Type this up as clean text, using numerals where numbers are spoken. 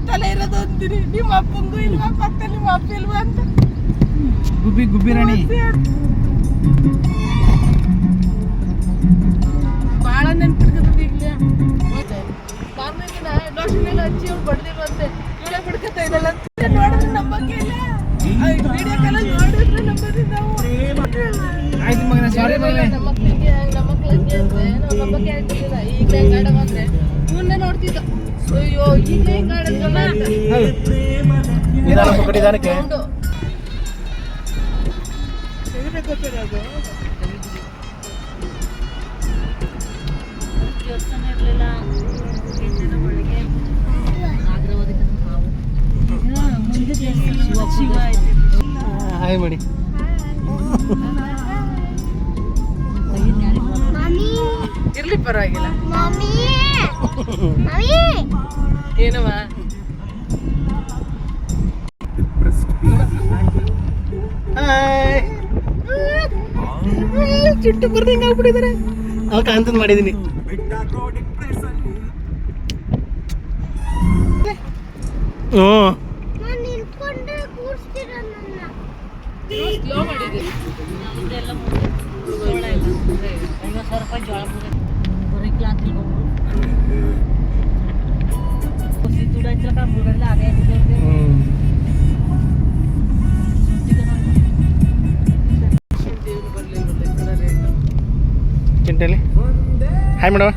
ತಲೆ ಇರೋದು ಅಂತೀರಿ. ನಿಮ್ಮ ಅಪ್ಪಂಗೂ ಇಲ್ವಾ ಪಕ್ಕ ನಿಮ್ಮ ಅಪ್ಪ ಇಲ್ವಾ ಅಂತ ಗುಬ್ಬಿ ಗುಬ್ಬಿ ರಾಣಿ ಭಾಳ ನೆನ್ಪಿಡ್ಕತ್ತದ ಈಗಲೇ. ಮಾಮೂಲಿನ ಲೋಷನೆಲ್ಲ ಹಚ್ಚಿ ಅವ್ರು ಬಡ್ದಿಲ್ವಂತೆ ಇವಳೇ ಬಿಡ್ಕತ್ತಾ ಇದಲ್ಲ ನೋಡಿದ್ರೆ ನಂಬಕ್ಕೆ ಇಲ್ಲ. ವಿಡಿಯೋ ಕಾಲ ನೋಡಿದ್ರೆ ನಂಬದಿ ನಾವು. ಆಯ್ತು ಮಗನ ಸಾರಿ ಮಗನೇ. ನಮ್ಮ ಮಕ್ಳಿಗೆ ಅಂತೆ ನಾವು ನಂಬಕ್ಕೆ ಆಗ್ತಿಲ್ಲ. ಈಗಲೇ ಗಾಡ ಬಂದ್ರೆ ಇವನ್ನೇ ನೋಡ್ತಿದ್ದ. ಅಯ್ಯೋ ಈಗಲೇ ಗಾಡಲ್ಲ ನಿಧಾನಕ್ಕೆ ಕಡಿದಾನಕ್ಕೆ ದೇವಸ್ಥಾನ ಇರಲಿಲ್ಲ ಒಳಗೆ ಆಗ್ರವಾದಕ್ಕೆ ನಾವು ಮುಂದೆ ಶಿವ ಐತೆ. ಹಾಯ್ ಮಾಡಿ ಇರ್ಲಿ ಪರವಾಗಿಲ್ಲ. ಏನವ ಚುಟ್ಟು ಬರ್ದಂಗೆ ಆಗ್ಬಿಟ್ಟಿದ್ದಾರೆ. ಅವ ಕಾಂತದ್ ಮಾಡಿದೀನಿ. ಸ್ಲೋ ಮಾಡಿದೆ. ಚಿಂಟೆಲಿ ಹಾಯ್ ಮಾಡವ.